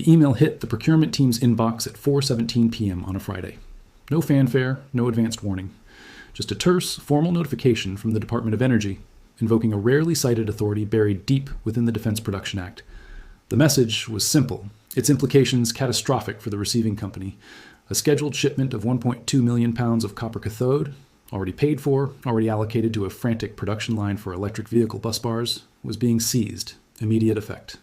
The email hit the procurement team's inbox at 4:17 p.m. on a Friday. No fanfare, no advanced warning. Just a terse, formal notification from the Department of Energy, invoking a rarely cited authority buried deep within the Defense Production Act. The message was simple, its implications catastrophic for the receiving company. A scheduled shipment of 1.2 million pounds of copper cathode, already paid for, already allocated to a frantic production line for electric vehicle bus bars, was being seized, immediate effect.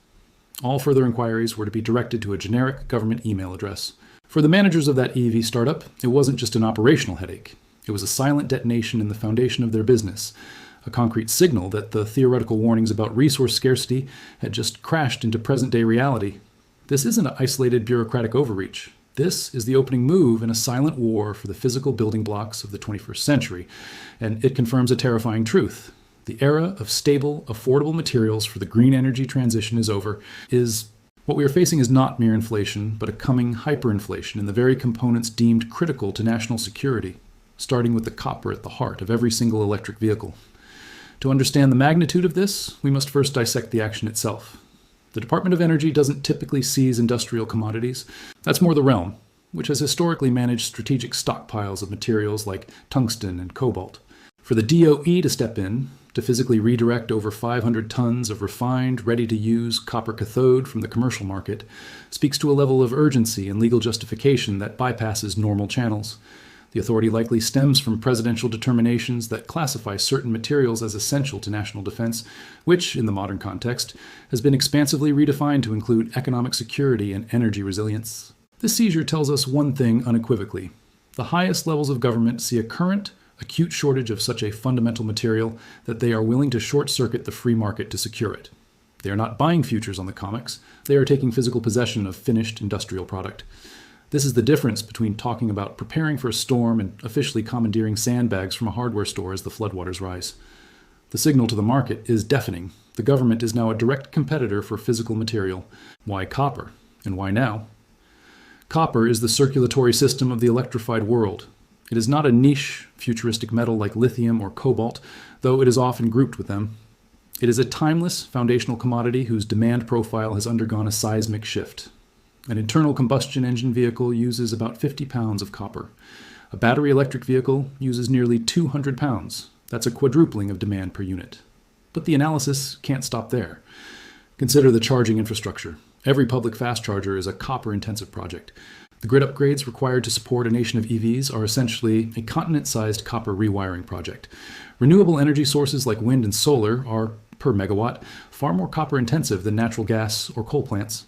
All further inquiries were to be directed to a generic government email address. For the managers of that EV startup, it wasn't just an operational headache. It was a silent detonation in the foundation of their business, a concrete signal that the theoretical warnings about resource scarcity had just crashed into present-day reality. This isn't an isolated bureaucratic overreach. This is the opening move in a silent war for the physical building blocks of the 21st century, and it confirms a terrifying truth. The era of stable, affordable materials for the green energy transition is over. What we are facing is not mere inflation, but a coming hyperinflation in the very components deemed critical to national security, starting with the copper at the heart of every single electric vehicle. To understand the magnitude of this, we must first dissect the action itself. The Department of Energy doesn't typically seize industrial commodities. That's more the realm, which has historically managed strategic stockpiles of materials like tungsten and cobalt. For the DOE to step in, to physically redirect over 500 tons of refined, ready-to-use copper cathode from the commercial market, speaks to a level of urgency and legal justification that bypasses normal channels. The authority likely stems from presidential determinations that classify certain materials as essential to national defense, which, in the modern context, has been expansively redefined to include economic security and energy resilience. This seizure tells us one thing unequivocally. The highest levels of government see a current, acute shortage of such a fundamental material that they are willing to short-circuit the free market to secure it. They are not buying futures on the COMEX, they are taking physical possession of finished industrial product. This is the difference between talking about preparing for a storm and officially commandeering sandbags from a hardware store as the floodwaters rise. The signal to the market is deafening. The government is now a direct competitor for physical material. Why copper? And why now? Copper is the circulatory system of the electrified world. It is not a niche, futuristic metal like lithium or cobalt, though it is often grouped with them. It is a timeless, foundational commodity whose demand profile has undergone a seismic shift. An internal combustion engine vehicle uses about 50 pounds of copper. A battery electric vehicle uses nearly 200 pounds. That's a quadrupling of demand per unit. But the analysis can't stop there. Consider the charging infrastructure. Every public fast charger is a copper-intensive project. The grid upgrades required to support a nation of EVs are essentially a continent-sized copper rewiring project. Renewable energy sources like wind and solar are, per megawatt, far more copper-intensive than natural gas or coal plants.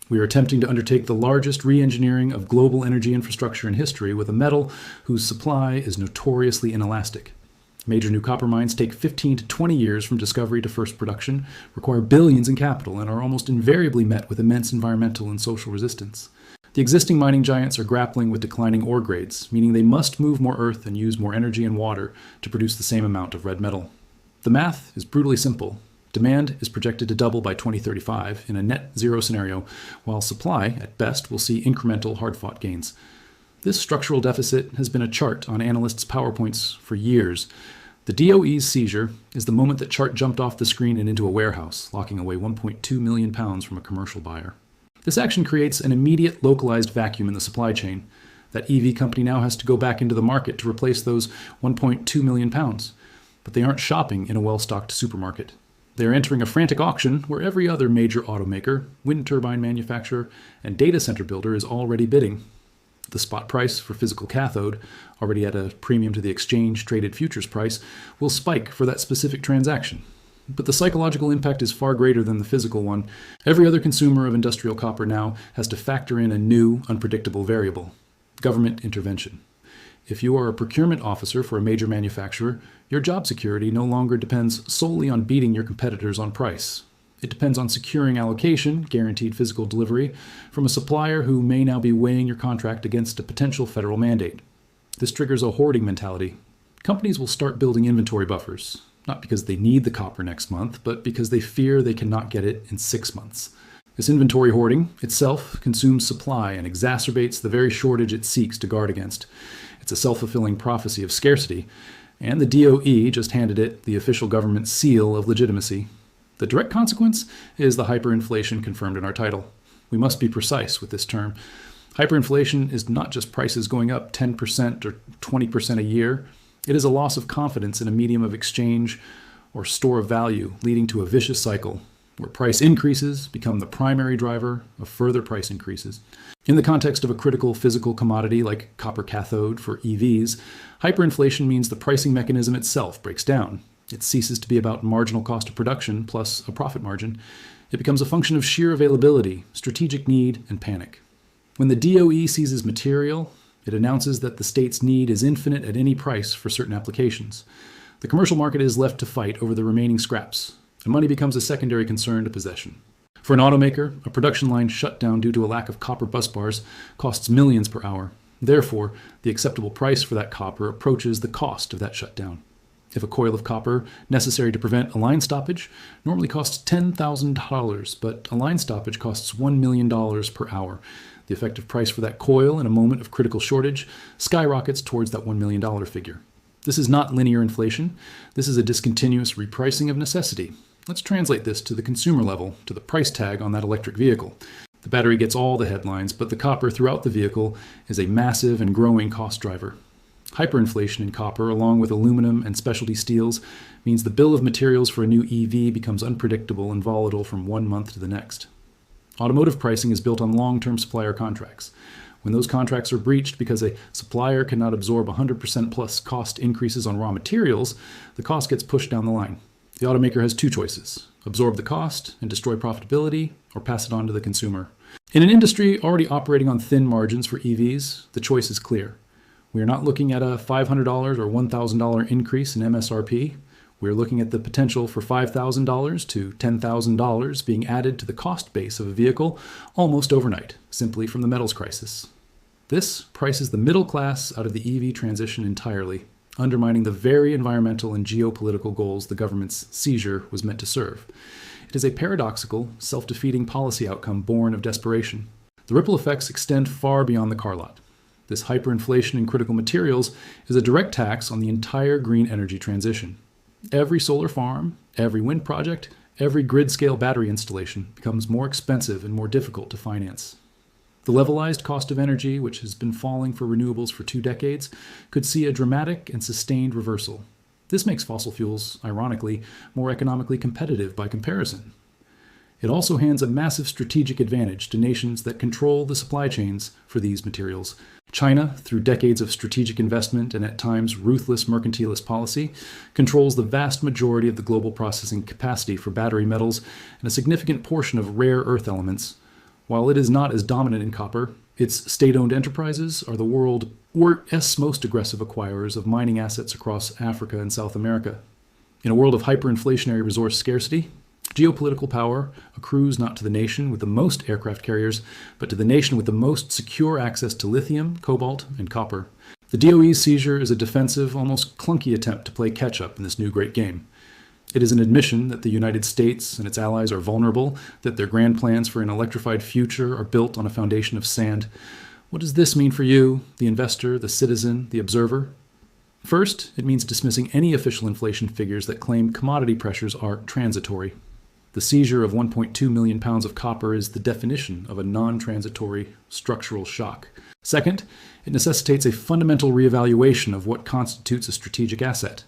We are attempting to undertake the largest re-engineering of global energy infrastructure in history with a metal whose supply is notoriously inelastic. Major new copper mines take 15 to 20 years from discovery to first production, require billions in capital, and are almost invariably met with immense environmental and social resistance. The existing mining giants are grappling with declining ore grades, meaning they must move more earth and use more energy and water to produce the same amount of red metal. The math is brutally simple. Demand is projected to double by 2035 in a net zero scenario, while supply, at best, will see incremental hard-fought gains. This structural deficit has been a chart on analysts' PowerPoints for years. The DOE's seizure is the moment that chart jumped off the screen and into a warehouse, locking away 1.2 million pounds from a commercial buyer. This action creates an immediate localized vacuum in the supply chain. That EV company now has to go back into the market to replace those 1.2 million pounds. But they aren't shopping in a well-stocked supermarket. They are entering a frantic auction where every other major automaker, wind turbine manufacturer, and data center builder is already bidding. The spot price for physical cathode, already at a premium to the exchange-traded futures price, will spike for that specific transaction. But the psychological impact is far greater than the physical one. Every other consumer of industrial copper now has to factor in a new, unpredictable variable: government intervention. If you are a procurement officer for a major manufacturer, your job security no longer depends solely on beating your competitors on price. It depends on securing allocation, guaranteed physical delivery, from a supplier who may now be weighing your contract against a potential federal mandate. This triggers a hoarding mentality. Companies will start building inventory buffers, not because they need the copper next month, but because they fear they cannot get it in 6 months. This inventory hoarding itself consumes supply and exacerbates the very shortage it seeks to guard against. It's a self-fulfilling prophecy of scarcity, and the DOE just handed it the official government seal of legitimacy. The direct consequence is the hyperinflation confirmed in our title. We must be precise with this term. Hyperinflation is not just prices going up 10% or 20% a year. It is a loss of confidence in a medium of exchange or store of value, leading to a vicious cycle where price increases become the primary driver of further price increases. In the context of a critical physical commodity like copper cathode for EVs, hyperinflation means the pricing mechanism itself breaks down. It ceases to be about marginal cost of production plus a profit margin. It becomes a function of sheer availability, strategic need, and panic. When the DOE seizes material, it announces that the state's need is infinite at any price for certain applications. The commercial market is left to fight over the remaining scraps, and money becomes a secondary concern to possession. For an automaker, a production line shut down due to a lack of copper bus bars costs millions per hour. Therefore, the acceptable price for that copper approaches the cost of that shutdown. If a coil of copper necessary to prevent a line stoppage normally costs $10,000, but a line stoppage costs $1 million per hour, the effective price for that coil in a moment of critical shortage skyrockets towards that $1 million figure. This is not linear inflation. This is a discontinuous repricing of necessity. Let's translate this to the consumer level, to the price tag on that electric vehicle. The battery gets all the headlines, but the copper throughout the vehicle is a massive and growing cost driver. Hyperinflation in copper, along with aluminum and specialty steels, means the bill of materials for a new EV becomes unpredictable and volatile from one month to the next. Automotive pricing is built on long-term supplier contracts. When those contracts are breached because a supplier cannot absorb 100% plus cost increases on raw materials, the cost gets pushed down the line. The automaker has two choices: absorb the cost and destroy profitability, or pass it on to the consumer. In an industry already operating on thin margins for EVs, the choice is clear. We are not looking at a $500 or $1,000 increase in MSRP. We are looking at the potential for $5,000 to $10,000 being added to the cost base of a vehicle almost overnight, simply from the metals crisis. This prices the middle class out of the EV transition entirely, undermining the very environmental and geopolitical goals the government's seizure was meant to serve. It is a paradoxical, self-defeating policy outcome born of desperation. The ripple effects extend far beyond the car lot. This hyperinflation in critical materials is a direct tax on the entire green energy transition. Every solar farm, every wind project, every grid-scale battery installation becomes more expensive and more difficult to finance. The levelized cost of energy, which has been falling for renewables for 2 decades, could see a dramatic and sustained reversal. This makes fossil fuels, ironically, more economically competitive by comparison. It also hands a massive strategic advantage to nations that control the supply chains for these materials. China, through decades of strategic investment and at times ruthless mercantilist policy, controls the vast majority of the global processing capacity for battery metals and a significant portion of rare earth elements. While it is not as dominant in copper, its state-owned enterprises are the world's most aggressive acquirers of mining assets across Africa and South America. In a world of hyperinflationary resource scarcity, geopolitical power accrues not to the nation with the most aircraft carriers, but to the nation with the most secure access to lithium, cobalt, and copper. The DOE's seizure is a defensive, almost clunky attempt to play catch-up in this new great game. It is an admission that the United States and its allies are vulnerable, that their grand plans for an electrified future are built on a foundation of sand. What does this mean for you, the investor, the citizen, the observer? First, it means dismissing any official inflation figures that claim commodity pressures are transitory. The seizure of 1.2 million pounds of copper is the definition of a non-transitory structural shock. Second, it necessitates a fundamental reevaluation of what constitutes a strategic asset.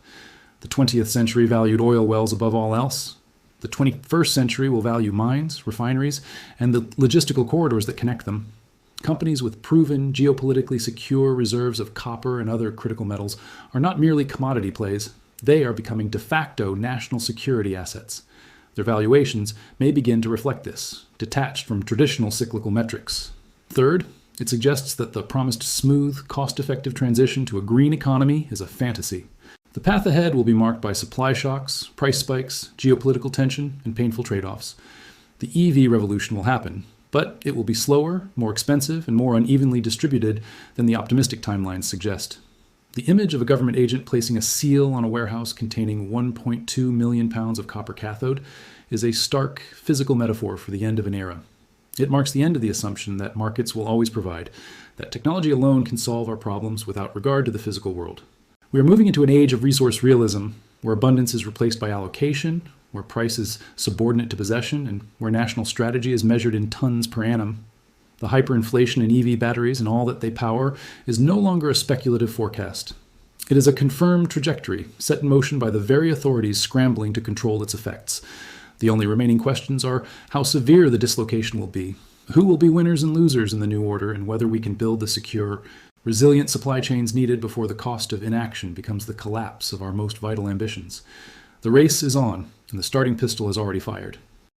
The 20th century valued oil wells above all else. The 21st century will value mines, refineries, and the logistical corridors that connect them. Companies with proven, geopolitically secure reserves of copper and other critical metals are not merely commodity plays. They are becoming de facto national security assets. Their valuations may begin to reflect this, detached from traditional cyclical metrics. Third, it suggests that the promised smooth, cost-effective transition to a green economy is a fantasy. The path ahead will be marked by supply shocks, price spikes, geopolitical tension, and painful trade-offs. The EV revolution will happen, but it will be slower, more expensive, and more unevenly distributed than the optimistic timelines suggest. The image of a government agent placing a seal on a warehouse containing 1.2 million pounds of copper cathode is a stark physical metaphor for the end of an era. It marks the end of the assumption that markets will always provide, that technology alone can solve our problems without regard to the physical world. We are moving into an age of resource realism, where abundance is replaced by allocation, where price is subordinate to possession and where national strategy is measured in tons per annum. The hyperinflation in EV batteries and all that they power is no longer a speculative forecast. It is a confirmed trajectory set in motion by the very authorities scrambling to control its effects. The only remaining questions are how severe the dislocation will be, who will be winners and losers in the new order, and whether we can build the secure, resilient supply chains needed before the cost of inaction becomes the collapse of our most vital ambitions. The race is on, and the starting pistol is already fired.